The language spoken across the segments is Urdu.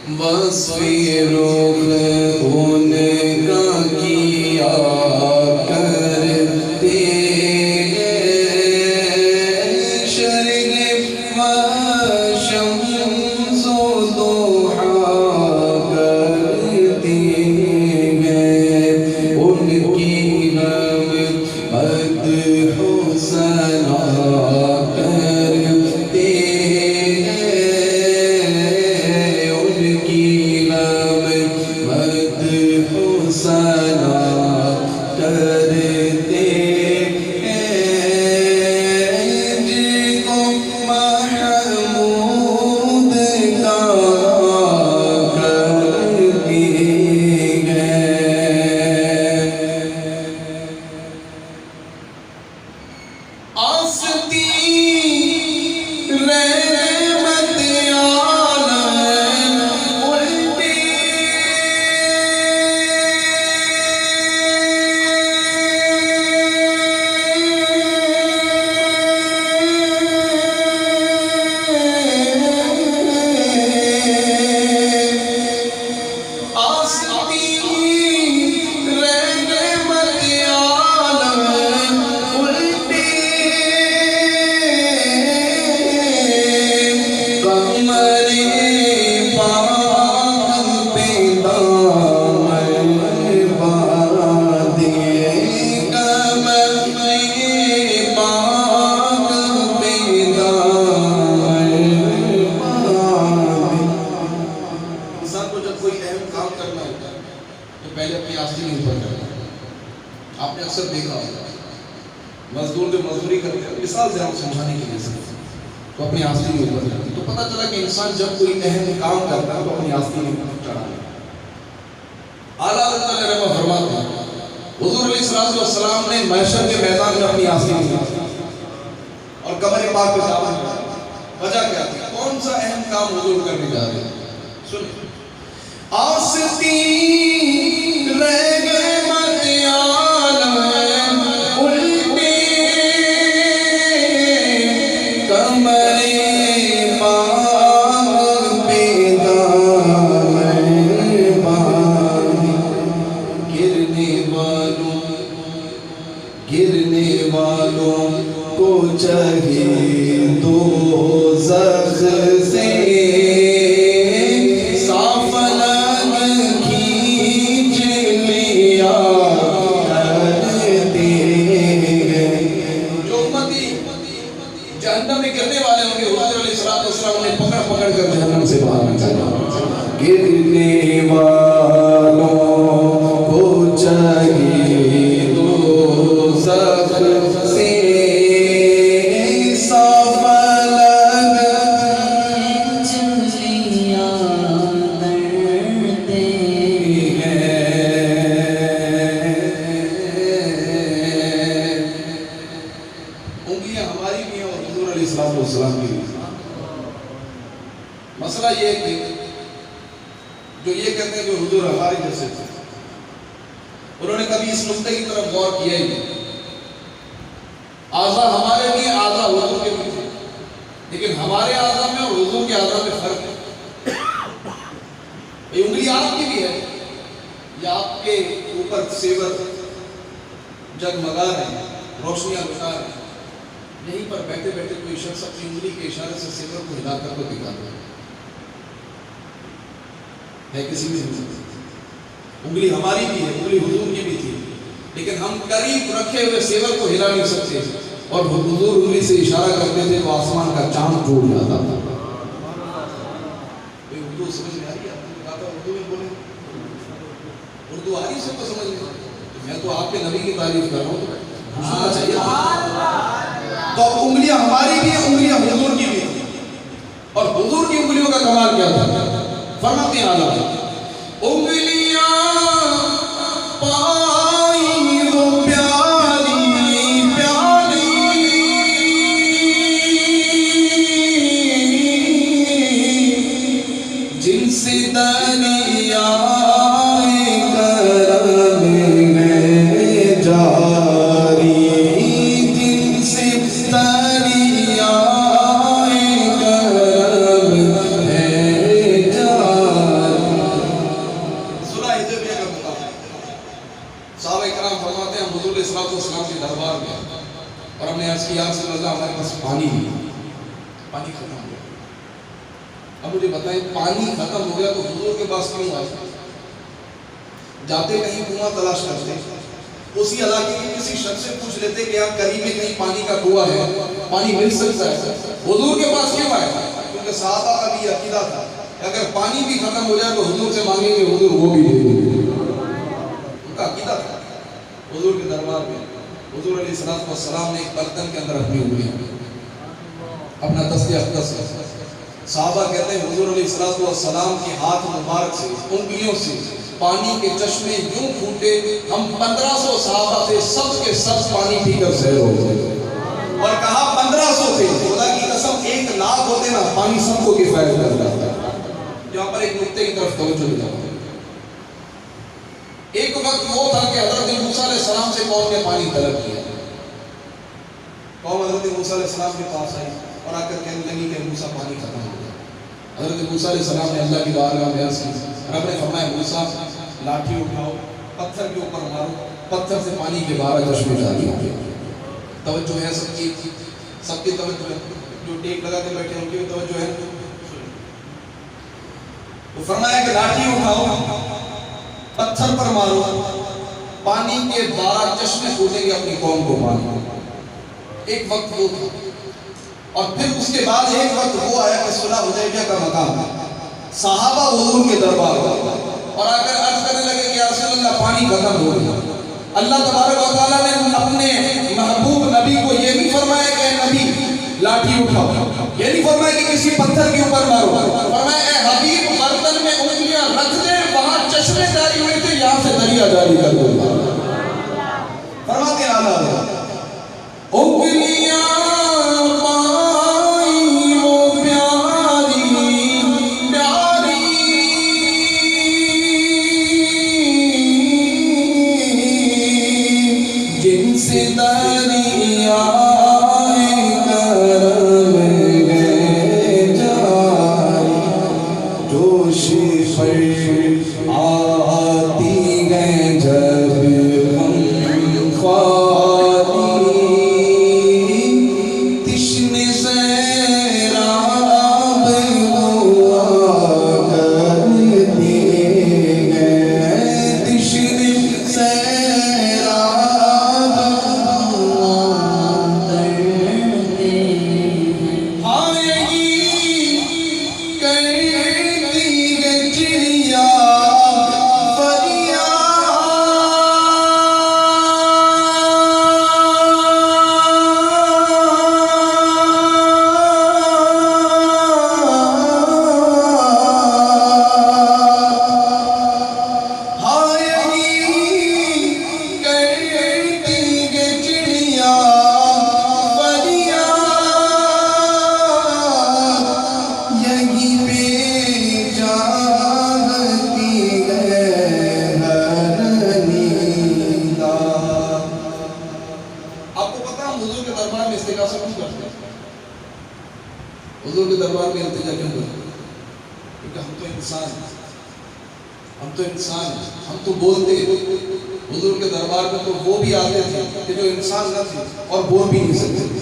وصفی رخ ان کا کیا کرتے شرق و شمس و ضحیٰ کرتے ہیں ان کی مدح و ثنا کرتے آپ نے اکثر دیکھا ہوگا مزدور جو مزدوری کرتے ہیں مثال سے ہم سمجھانے کے لیے تو اپنی آستین میں اوپر جاتے تو پتہ چلا کہ انسان جب کوئی اہم کام کرتا ہے تو اپنی آستین میں چڑھا ہے۔ اعلیٰ حضرت نے رحمہ فرماتے ہیں حضور علیہ السلام نے محشر کے میدان میں اپنی آستین میں اور قبر پاک پہ دعوت کی وجہ کیا تھی؟ کون سا اہم کام حضور کرنے جا رہے ہیں؟ سنیں آستین رہ گئے گرنے والوں کو چاہیے دوزخ سے صاف لگ کھینچ لیا کرتے ہیں۔ جو امتی جہنم میں گرنے والے ہوں گے حضور علیہ السلام نے پکڑ پکڑ کر جہنم سے باہر نکالا۔ گرنے والوں کو چاہیے مسئلہ یہ ہے کہ جو یہ کہتے ہیں کہ حضور ہمارے جیسے تھے انہوں نے کبھی اس نقطے کی طرف غور کیا ہی نہیں۔ اعضاء ہمارے بھی اعضاء حضور کے بھی تھے لیکن ہمارے اعضاء میں اور حضور کے اعضاء میں فرق ہے۔ یہ انگلی آپ کی بھی ہے یا آپ کے اوپر سیور جگمگا رہے ہیں روشنیاں بتا رہے ہیں یہیں پر بیٹھے بیٹھے کوئی شخص اپنی انگلی کے اشارے سے سیور کو ہلا کر کو دکھا دے ہے کسی بھی انگلی ہماری بھی ہے انگلی حضور کی بھی تھی لیکن ہم قریب رکھے ہوئے سیور کو ہلا نہیں سکتے اور حضور انگلی سے اشارہ کرتے تھے تو آسمان کا چاند ٹوٹ جاتا تھا۔ اردو سمجھ میں آ رہی ہے؟ آپ نے کہا تھا اردو میں بولیں اردو آ رہی سب کو سمجھ میں میں تو آپ کے نبی کی تعریف کر رہا ہوں تو سننا چاہیے۔ تو انگلیاں ہماری بھی ہیں انگلیاں حضور کی بھی ہیں اور حضور کی انگلیوں کا کمال کیا تھا؟ فرماتے ہیں اعلیٰ انگلیاں پائی وہ پیاری پیاری جن سے دریائے کرم میں جاری جن سے دریائے کرم میں جاری عرض کیا یا رسول اللہ ہمارے پاس پانی نہیں، پانی ختم ہو گیا۔ اب مجھے بتائیں پانی ختم ہو گیا تو حضور کے پاس کیوں آئے؟ جاتے کہیں کنواں تلاش کرتے، اسی علاقے کے کسی شخص سے پوچھ لیتے کہ آپ قریب میں کہیں پانی کا کنواں ہے، پانی مل سکتا ہے، حضور کے پاس کیوں آئے؟ کیونکہ صحابہ کا بھی عقیدہ تھا کہ اگر پانی بھی ختم ہو جائے تو حضور سے مانگیں گے، حضور وہ بھی دے دیں گے۔ ان کا عقیدہ تھا۔ حضور کے دربار میں حضور علیہ السلام نے ایک برتن کے اندر اپنی انگلیاں اپنا تسبیح اقدس، صحابہ کہتے ہیں حضور علیہ السلام کے ہاتھ مبارک سے انگلیوں سے پانی کے چشمے یوں پھوٹے، ہم 1500 صحابہ تھے، سب کے سب پانی پی کر سیر ہو گئے۔ اور کہا 1500 تھے، خدا کی قسم 1,00,000 ہوتے نا پانی سب کو کفایت کر جاتا۔ یہاں پر ایک نقطے کی طرف توجہ دلاؤں۔ ایک وقت وہ تھا کہ حضرت موسیٰ علیہ السلام سے قوم نے پانی طلب کیا، قوم حضرت موسیٰ علیہ السلام کے پاس آئی اور آ کر کہنے لگی کہ موسیٰ پانی ختم ہو گیا۔ حضرت موسیٰ علیہ السلام نے اللہ کی بارگاہ میں عرض کی، رب نے فرمایا موسیٰ لاٹھی اٹھاؤ، پتھر کے اوپر مارو، پتھر سے پانی کے 12 چشمے جاری ہو گئے۔ توجہ ہے سب کی توجہ ہے، جو ٹیک لگا کے بیٹھے ان کی توجہ ہے۔ تو فرمایا کہ لاٹھی اٹھاؤ، پتھر پر مارو، پانی کے 12 چشمے پھوٹیں گے اپنی قوم کو پانی۔ ایک وقت وہ تھا، اور پھر اس کے بعد ایک وقت وہ آیا کہ صلح حدیبیہ کا مقام، صحابہ حضور کے دربار اور آ کر عرض کرنے لگے کہ یا رسول اللہ پانی ختم ہو گیا۔ اللہ تبارک و تعالیٰ نے اپنے محبوب نبی کو یہ نہیں فرمایا کہ اے نبی لاٹھی اٹھاؤ، یہ نہیں فرمایا کہ کسی پتھر کے اوپر مارو، فرمایا اے حبیب برتن میں انگلیاں رکھ دیں، وہاں چشمے جاری ہوئے تھے یہاں سے دریا جاری کر دو۔ فرماتے ہیں اعلیٰ انگلیاں حضور کے دربار میں التجا کیوں کرتے ہیں؟ کیونکہ ہم تو انسان ہیں، ہم تو بولتے ہیں۔ حضور کے دربار میں تو وہ بھی آتے تھے کہ جو انسان نہ تھے اور بول بھی نہیں سکتے تھے۔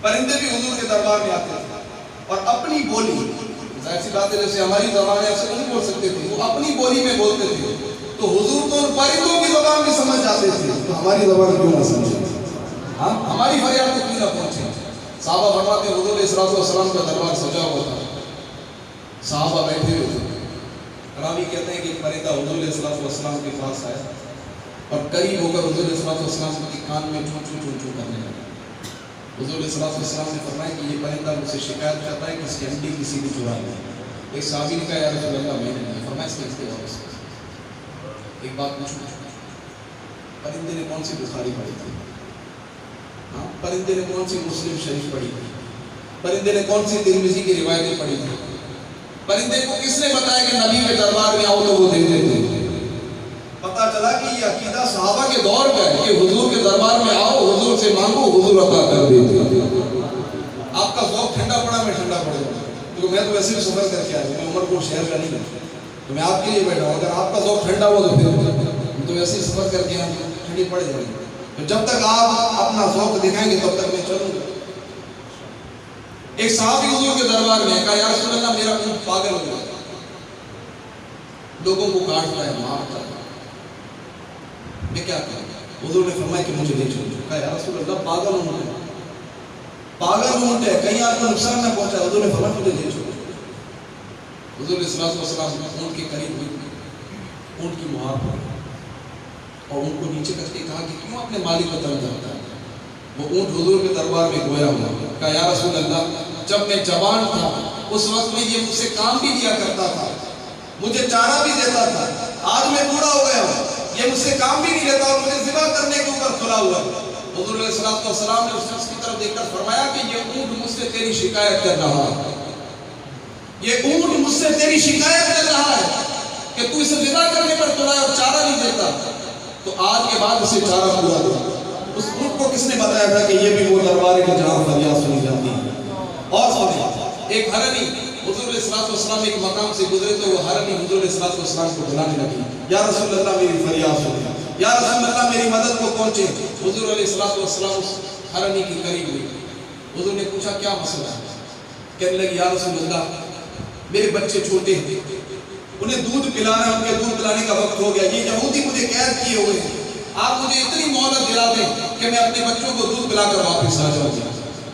پرندے بھی حضور کے دربار میں آتے تھے اور اپنی بولی، ظاہر سی بات ہے جیسے ہماری زبان ایسے نہیں بول سکتے تھے، وہ اپنی بولی میں بولتے تھے، تو حضور تو ان پرندوں کی زبان بھی سمجھ جاتے تھے، تو ہماری زبان کیوں نہ سمجھے؟ ہماری فریاد کو کیوں نہ پہنچے؟ صحابہ فرماتے ہیں حضور علیہ السلام کا دربار سجا ہوا تھا، صحابہ بیٹھے ہوئے تھے۔ راوی کہتے ہیں کہ ایک پرندہ حضور علیہ السلام کے پاس آیا اور قریب ہو کر حضور علیہ السلام کے کان میں چون چون کرنے لگا۔ حضور علیہ السلام نے فرمایا کہ یہ پرندہ مجھ سے شکایت کرتا ہے کہ اس کی انڈی کسی نے چرا لی۔ ایک صحابی نے کہا یا رسول اللہ میں نے نہیں، فرمایا اس کے واپس۔ ایک بات پوچھوں، پرندے نے کون سی بخاری پڑھی تھی؟ پرندے نے کون سی مسلم شریف پڑھی تھی؟ پرندے نے کون سی ترمذی کی روایتیں پڑھی تھی؟ پرندے کو کس نے بتایا کہ نبی کے دربار میں آؤ تو وہ دے دیتے؟ پتا چلا کہ یہ عقیدہ صحابہ کے دور کا ہے کہ حضور کے دربار میں آؤ، حضور سے مانگو، حضور عطا کر دیتے۔ آپ کا ذوق ٹھنڈا پڑا، میں ٹھنڈا پڑ جاؤں، کیونکہ میں تو ویسے بھی سفر کر کے آیا ہوں، میں عمر کو شہر کا نہیں ہے، تو میں آپ کے لیے بیٹھا ہوں۔ اگر آپ کا ذوق ٹھنڈا ہوا تو پھر تو ویسے ہی سفر کر کے ٹھنڈی پڑ جائے گی۔ تو جب تک آپ اپنا ذوق دکھائیں گے تب تک میں چلوں گا۔ ایک صحابی حضور کے دربار میں کہا، یا رسول اللہ میرا اونٹ پاگل ہو گیا، لوگوں کو کاٹتا ہے، مارتا ہے، میں کیا کروں؟ حضور نے فرمایا کہ مجھے لے چلو۔ کہا یا رسول اللہ پاگل اونٹ ہے، پاگل اونٹ ہے، کہیں آپ کو نقصان نہ پہنچا۔ حضور نے فرمایا مجھے لے چلو۔ حضور علیہ السلام اونٹ کے قریب ہوئی، اونٹ کی مہار پڑی اور اونٹ کو نیچے کر کے کہا کہ کیوں اپنے مالک کو تنگ کرتا ہے؟ وہ اونٹ حضور کے دربار میں گویا ہوا۔ کہا یا رسول اللہ جب میں جوان تھا اس وقت میں یہ مجھ سے کام بھی لیا کرتا تھا، مجھے چارہ بھی دیتا تھا، آج میں بوڑھا ہو گیا ہوں، یہ مجھ سے کام بھی نہیں لیتا اور مجھے ذبح کرنے کے اوپر کھلا ہوا ہے۔ حضور علیہ السلام نے اس شخص کی طرف دیکھ کر فرمایا کہ یہ اونٹ مجھ سے تیری شکایت کر رہا ہے، یہ اونٹ مجھ سے تیری شکایت کر رہا ہے کہ تو اسے ذبح کرنے پر کھلا ہے اور چارہ نہیں دیتا، تو آج کے بعد اسے چارہ پورا دے۔ اس اونٹ کو کس نے بتایا تھا کہ یہ بھی وہ دربار ہے کہ جہاں فریاد سنی جاتی ہے؟ اور سنیں، ایک ہرنی حضور علیہ السلام ایک مقام سے گزرے تو وہ ہرنی حضور علیہ السلام کو بلانے لگی، یا رسول اللہ میری فریاد سنیں، یا رسول اللہ میری مدد کو پہنچے۔ حضور علیہ السلام اس ہرنی کے قریب ہوئی، حضور نے پوچھا کیا مسئلہ ہے؟ کہنے لگی یا رسول اللہ میرے بچے چھوٹے ہیں، انہیں دودھ پلانا ہے، ان کے دودھ پلانے کا وقت ہو گیا، یہ یہودی مجھے قید کیے ہوئے ہیں، آپ مجھے اتنی مہلت دلا دیں کہ میں اپنے بچوں کو دودھ پلا کر واپس آ جاؤں۔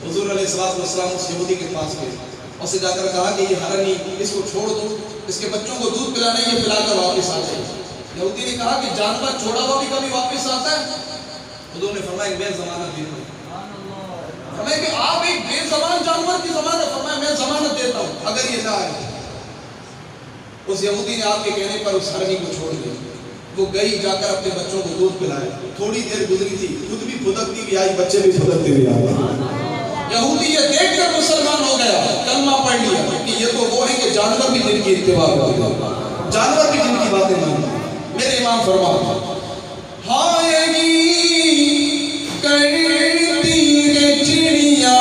حضور علیہ السلام اس یہودی کے پاس گئے اور اسے جا کر کہا کہ یہ ہرنی اس کو چھوڑ دو، اس کے بچوں کو دودھ پلانا ہے، یہ پلا کر واپس آ جائے۔ یہودی نے کہا کہ جانور چھوڑا ہوا بھی کبھی واپس آتا ہے؟ حضور نے فرمایا میں ضمانت دیتا ہوں، فرمایا کہ آپ ایک بے زبان جانور کی ضمانت، فرمایا میں ضمانت دیتا ہوں اگر یہ نہ آئے۔ اس یہودی نے آپ کے کہنے پر اس ہرنی کو چھوڑ دیا، وہ گئی جا کر اپنے بچوں کو دودھ پلائے، تھوڑی دیر گزری تھی خود بھی پھدکتی بھی آئی، بچے بھی پھدکتے بھی آئے۔ یہودی یہ دیکھ کر مسلمان ہو گیا، کلمہ پڑھ لیا کہ یہ تو وہ ہے کہ جانور بھی جن کی اتباع کرتے ہیں، جانور بھی جن کی باتیں مانتے ہیں۔ میرے امام فرماتے ہائے کرتی ہے چڑیا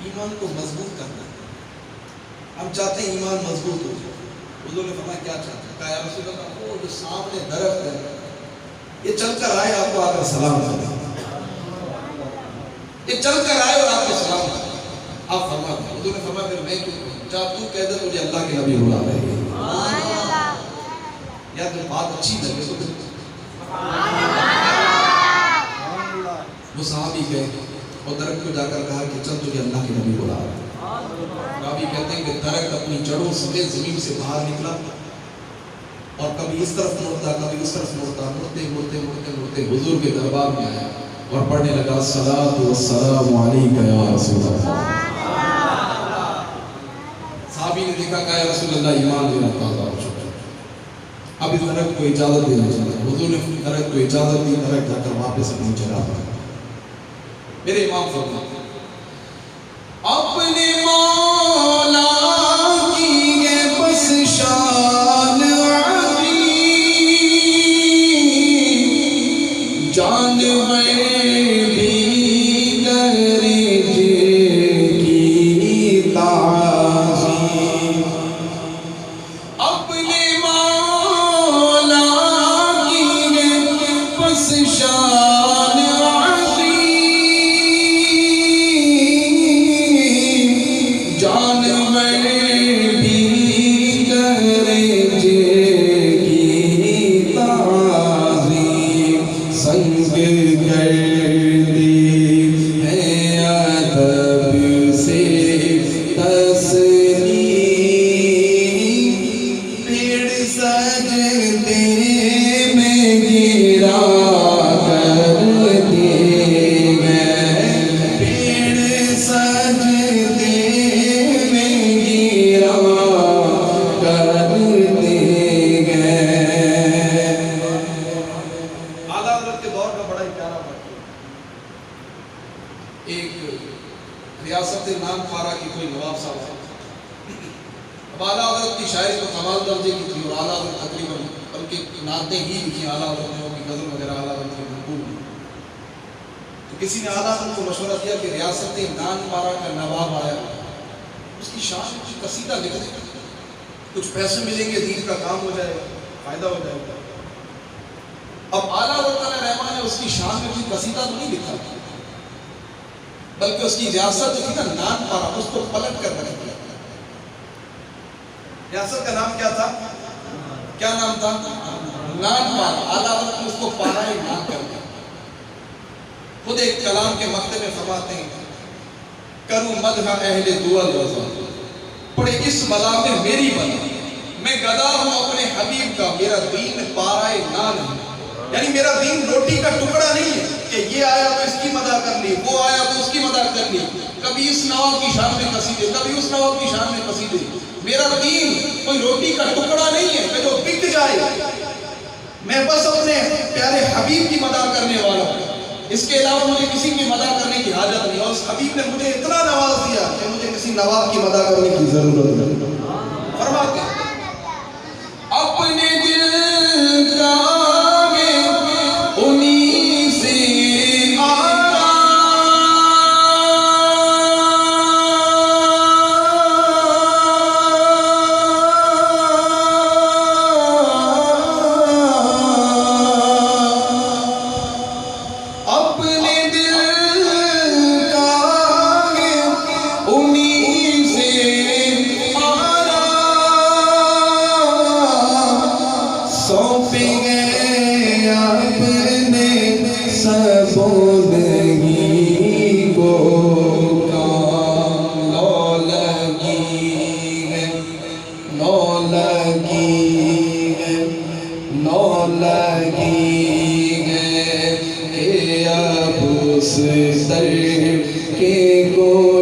ایمان کو مضبوط کرنا ہے، ہم چاہتے ہیں ایمان مضبوط ہو جائے۔ حضور نے فرمایا کیا چاہتے ہیں؟ کہا یا رسول اللہ وہ جو سامنے درخت ہے یہ چل کر آئے آپ کو آ کر سلام کرے، یہ چل کر آئے اور آپ کو سلام کرے، آپ فرماتے ہیں۔ حضور نے فرمایا پھر میں کیوں کہوں؟ جا تو کہہ دے مجھے اللہ کے نبی بلا رہے ہیں، یا جو بات اچھی لگے تو وہ صحابی گئے اور درخت کو جا کر کہا کہ چل تجھے اللہ کے نبی بلا رہا ہے۔ رابی کہتے ہیں کہ درخت اپنی جڑوں سمیت زمین سے باہر نکلا اور کبھی اس طرف مڑتا کبھی اس طرف مڑتا، مڑتے مڑتے مڑتے مڑتے حضور کے دربار میں آیا اور پڑھنے لگا الصلاۃ والسلام علیک یا رسول اللہ۔ صحابی نے دیکھا کہ یا رسول اللہ ایمان میرا تازہ ہو چکا، اب اس درخت کو اجازت دینا چاہتا۔ حضور نے درخت کو اجازت دی، درخت جا کر واپس اپنی جگہ پر۔ میرے امام فرماتے ہیں اپنے مولا کی ہے بس شان عظیم، جانور بھی درج کی تعظیم، اپنے مولا کی ہے بس شان حضرت کی شاعری تو کمال درجے کی تھی، اور اعلیٰ حضرت تقریباً بلکہ نعتیں ہی لکھی اعلیٰ حضرت نے، کی غزل وغیرہ اعلیٰ حضرت کی بھرپور ہوئی. تو کسی نے اعلیٰ حضرت کو مشورہ دیا کہ ریاست نان پارا کا نواب آیا، اس کی شان کچھ قصیدہ لکھ دے، کچھ پیسے ملیں گے، دین کا کام ہو جائے گا، فائدہ ہو جائے گا. اب اعلیٰ حضرت علیہ رحمٰن نے اس کی شان میں کوئی قصیدہ تو نہیں لکھا، بلکہ اس کی ریاست جو تھی نا نان پارا، اس کو پلٹ کر رکھ دیا. ریاست کا نام کیا تھا؟ کیا نام تھا؟ نان پارا. اعلیٰ حضرت نے اس کو پارا ہی نان کر دیا. خود ایک کلام کے مقطع میں فرماتے ہیں کروں مدح اہل دول وزا، پڑے اس ملا میں میری بنا، میں گدا ہوں اپنے حبیب کا، میرا دین پارا نان ہے. یعنی میرا دین روٹی کا ٹکڑا نہیں ہے کہ یہ آیا تو اس کی مدح کر لی، وہ آیا تو اس کی مدح کر لی، کبھی اس نواب کی شان میں قصیدے، کبھی اس نواب کی شان میں قصیدے. میرا دین کوئی روٹی کا ٹکڑا نہیں ہے کہ جو بک جائے. میں بس اپنے پیارے حبیب کی مدح کرنے والا ہوں، اس کے علاوہ مجھے کسی کی مدح کرنے کی حاجت نہیں. اور اس حبیب نے مجھے اتنا نواز دیا کہ مجھے کسی نواب کی مدح کرنے کی ضرورت نہیں. فرماتے ہیں اپنے دل کا سر کے کو